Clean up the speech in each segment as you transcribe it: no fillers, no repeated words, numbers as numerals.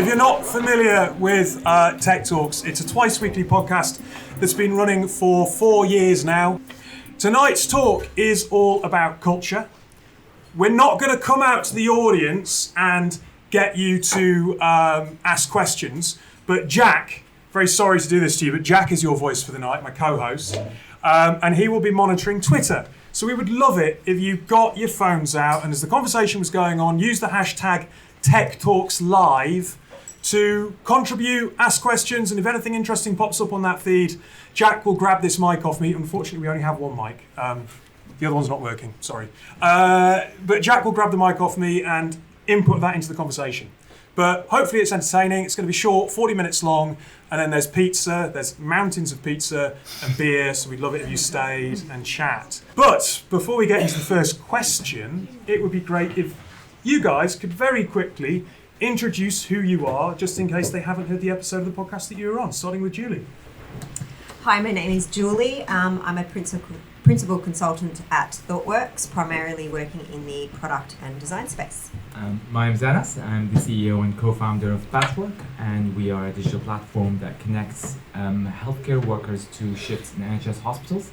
you're not familiar with Tech Talks, it's a twice-weekly podcast that's been running for 4 years now. Tonight's talk is all about culture. We're not going to come out to the audience and get you to ask questions, but Jack, very sorry to do this to you, but Jack is your voice for the night, my co-host, and he will be monitoring Twitter. So we would love it if you got your phones out and as the conversation was going on, use the hashtag TechTalksLive to contribute, ask questions, and if anything interesting pops up on that feed, Jack will grab this mic off me. Unfortunately, we only have one mic. The other one's not working, sorry. But Jack will grab the mic off me and input that into the conversation. But hopefully it's entertaining. It's going to be short, 40 minutes long, and then there's pizza, there's mountains of pizza and beer, so we'd love it if you stayed and chat. But before we get into the first question, it would be great if you guys could very quickly introduce who you are, just in case they haven't heard the episode of the podcast that you were on, starting with Julie. Hi, my name is Julie. I'm a principal consultant at ThoughtWorks, primarily working in the product and design space. My name is Anas. I'm the CEO and co-founder of Patchwork, and we are a digital platform that connects healthcare workers to shifts in NHS hospitals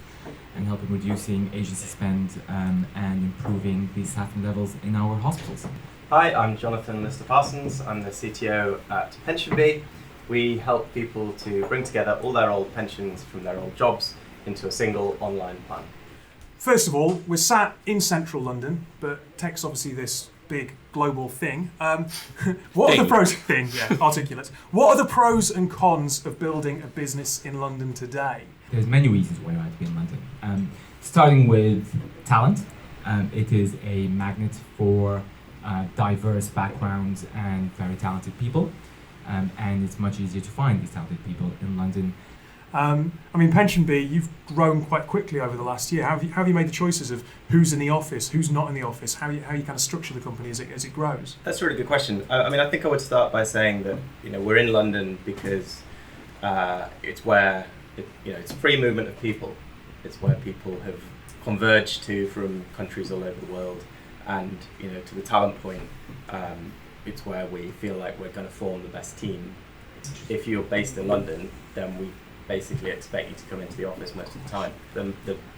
and helping reducing agency spend and improving the staffing levels in our hospitals. Hi, I'm Jonathan Mr. Parsons. I'm the CTO at PensionBee. We help people to bring together all their old pensions from their old jobs into a single online plan. First of all, we're sat in central London, but tech's obviously this big global thing. What are the pros? Articulate. What are the pros and cons of building a business in London today? There's many reasons why you like to be in London. Starting with talent, it is a magnet for diverse backgrounds and very talented people, and it's much easier to find these talented people in London. PensionBee, you've grown quite quickly over the last year. How have you made the choices of who's in the office, who's not in the office, how you kind of structure the company as it grows? That's a really good question. I think I would start by saying that we're in London because it's where it's free movement of people. It's where people have converged to from countries all over the world, and to the talent point, it's where we feel like we're going to form the best team. If you're based in London, then we basically expect you to come into the office most of the time.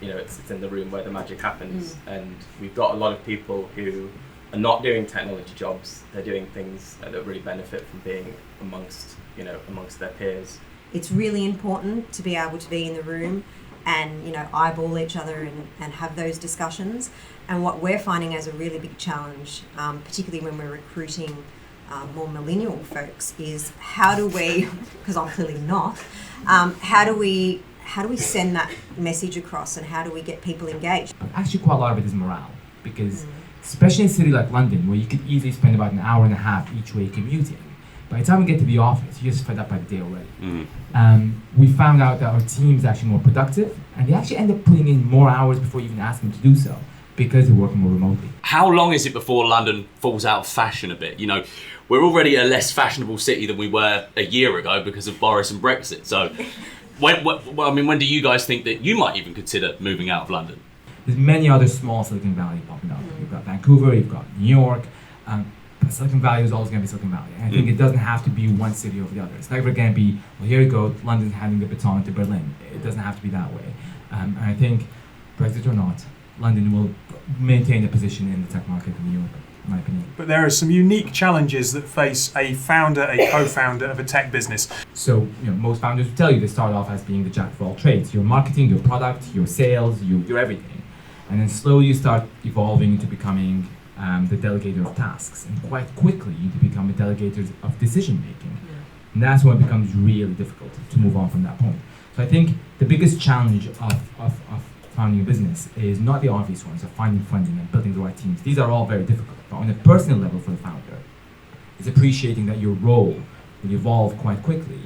It's in the room where the magic happens, and we've got a lot of people who are not doing technology jobs. They're doing things that really benefit from being amongst their peers. It's really important to be able to be in the room and eyeball each other and have those discussions. And what we're finding as a really big challenge, particularly when we're recruiting more millennial folks, is how do we, because I'm clearly not, how do we send that message across, and how do we get people engaged? Actually, quite a lot of it is morale, because especially in a city like London, where you could easily spend about an hour and a half each way commuting, by the time we get to the office, you're just fed up by the day already. We found out that our team's actually more productive, and they actually end up putting in more hours before you even ask them to do so, because they're working more remotely. How long is it before London falls out of fashion a bit? We're already a less fashionable city than we were a year ago because of Boris and Brexit. So when do you guys think that you might even consider moving out of London? There's many other small Silicon Valley popping up. You've got Vancouver, you've got New York, but Silicon Valley is always going to be Silicon Valley. And I think it doesn't have to be one city over the other. It's never going to be, well, here you go, London's handing the baton to Berlin. It doesn't have to be that way. And I think, Brexit or not, London will maintain a position in the tech market in Europe, in my opinion. But there are some unique challenges that face a founder, a co-founder of a tech business. So, most founders will tell you they start off as being the jack of all trades. Your marketing, your product, your sales, your everything. And then slowly you start evolving into becoming the delegator of tasks. And quite quickly you become a delegator of decision making. And that's when it becomes really difficult to move on from that point. So I think the biggest challenge of founding a business is not the obvious ones of finding funding and building the right teams. These are all very difficult. But on a personal level for the founder, it's appreciating that your role will evolve quite quickly,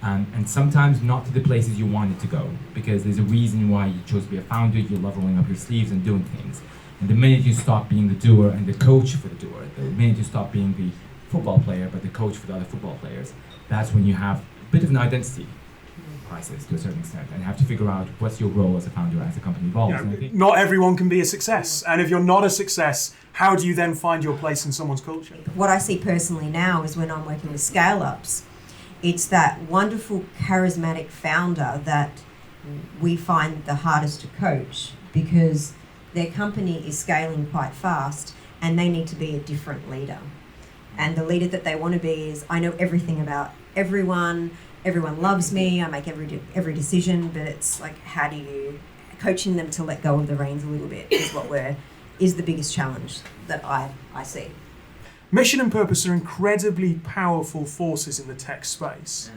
and sometimes not to the places you wanted to go, because there's a reason why you chose to be a founder. You love rolling up your sleeves and doing things. And the minute you stop being the doer and the coach for the doer, the minute you stop being the football player but the coach for the other football players, that's when you have a bit of an identity. crisis to a certain extent, and you have to figure out what's your role as a founder as the company evolves. And I think Not everyone can be a success, and if you're not a success, how do you then find your place in someone's culture? What I see personally now is when I'm working with scale-ups, it's that wonderful, charismatic founder that we find the hardest to coach because their company is scaling quite fast and they need to be a different leader. And the leader that they want to be is, I know everything about everyone loves me, I make every decision, but it's like, how do you, coaching them to let go of the reins a little bit is the biggest challenge that I see. Mission and purpose are incredibly powerful forces in the tech space,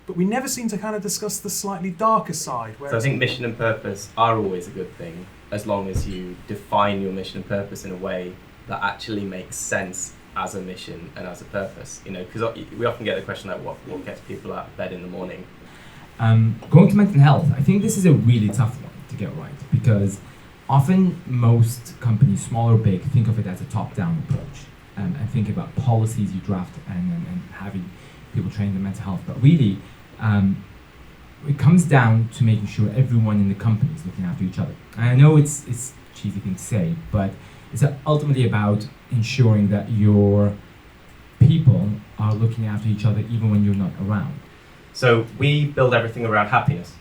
but we never seem to kind of discuss the slightly darker side. So I think mission and purpose are always a good thing, as long as you define your mission and purpose in a way that actually makes sense as a mission and as a purpose. You know, because we often get the question like, what gets people out of bed in the morning? Going to mental health, I think this is a really tough one to get right, because often most companies, small or big, think of it as a top-down approach and think about policies you draft and having people trained in mental health. But really, it comes down to making sure everyone in the company is looking after each other. And I know it's a cheesy thing to say, but it's ultimately about ensuring that your people are looking after each other even when you're not around. So we build everything around happiness,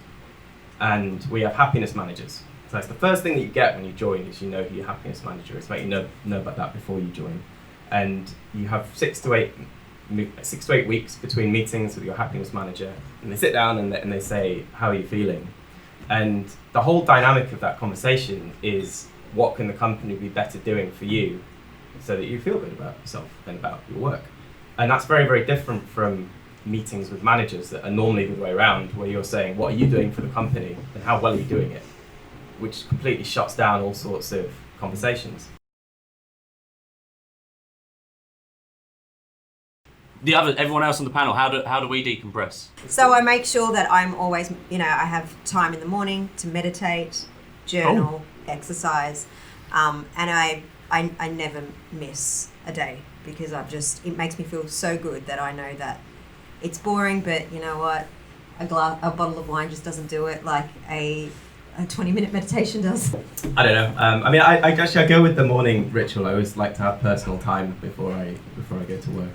and we have happiness managers. So that's the first thing that you get when you join is you know who your happiness manager is. Like, you know about that before you join, and you have 6 to 8 weeks between meetings with your happiness manager, and they sit down and they say, how are you feeling? And the whole dynamic of that conversation is, what can the company be better doing for you so that you feel good about yourself and about your work? And that's very, very different from meetings with managers that are normally the way around, where you're saying, what are you doing for the company and how well are you doing it? Which completely shuts down all sorts of conversations. Everyone else on the panel, how do we decompress? So I make sure that I'm always, I have time in the morning to meditate, journal, exercise, and I never miss a day because it makes me feel so good that I know that it's boring, but you know what, a bottle of wine just doesn't do it like a 20-minute meditation does. I don't know. I go with the morning ritual. I always like to have personal time before I go to work.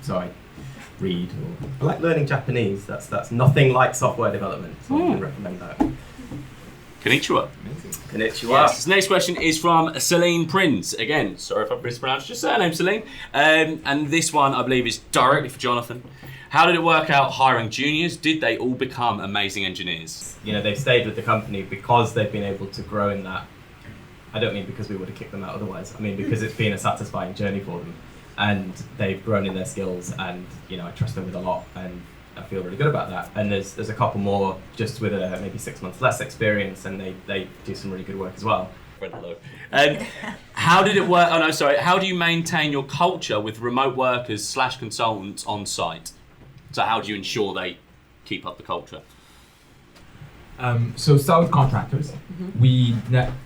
So I read, or I like learning Japanese. That's nothing like software development, so I can recommend that. Konnichiwa. Konnichiwa. Yes, this next question is from Celine Prince. Again, sorry if I mispronounced your surname, Celine. And this one, I believe, is directly for Jonathan. How did it work out hiring juniors? Did they all become amazing engineers? They've stayed with the company because they've been able to grow in that. I don't mean because we would have kicked them out otherwise. I mean because it's been a satisfying journey for them. And they've grown in their skills, and I trust them with a lot, and I feel really good about that. And there's a couple more just with maybe 6 months less experience, and they do some really good work as well. How did it work? How do you maintain your culture with remote workers / consultants on site? So how do you ensure they keep up the culture? So start with contractors. Mm-hmm. We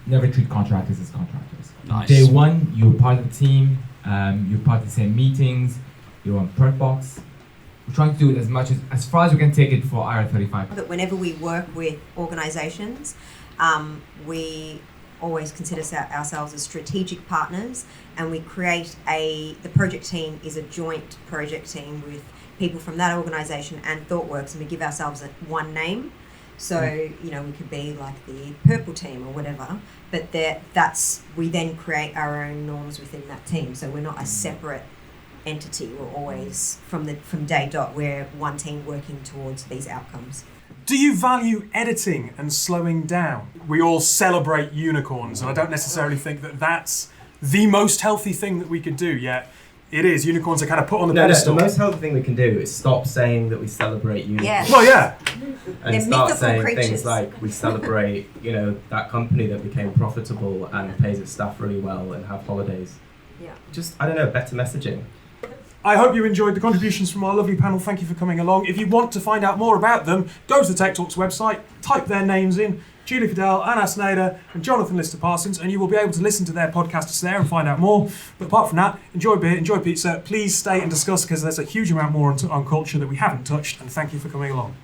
never treat contractors as contractors. Nice. Day one, you're part of the team. You're part of the same meetings. You're on Perk Box. We're trying to do it as far as we can take it for IR35. But whenever we work with organisations, we always consider ourselves as strategic partners, and we create the project team is a joint project team with people from that organisation and ThoughtWorks, and we give ourselves one name. So, we could be like the purple team or whatever, but we then create our own norms within that team. So we're not a separate entity. We're always, from day dot, we're one team working towards these outcomes. Do you value editing and slowing down? We all celebrate unicorns, and I don't necessarily think that that's the most healthy thing that we could do, yet it is. Unicorns are kind of put on the pedestal. The most healthy thing we can do is stop saying that we celebrate unicorns. Yeah. Well, yeah. And They're start saying creatures. Things like we celebrate, that company that became profitable and pays its staff really well and have holidays. Yeah. Just, better messaging. I hope you enjoyed the contributions from our lovely panel. Thank you for coming along. If you want to find out more about them, go to the TechTalks website, type their names in, Julie Fedele, Nader, and Jonathan Lister Parsons, and you will be able to listen to their podcasts there and find out more. But apart from that, enjoy beer, enjoy pizza. Please stay and discuss, because there's a huge amount more on culture that we haven't touched, and thank you for coming along.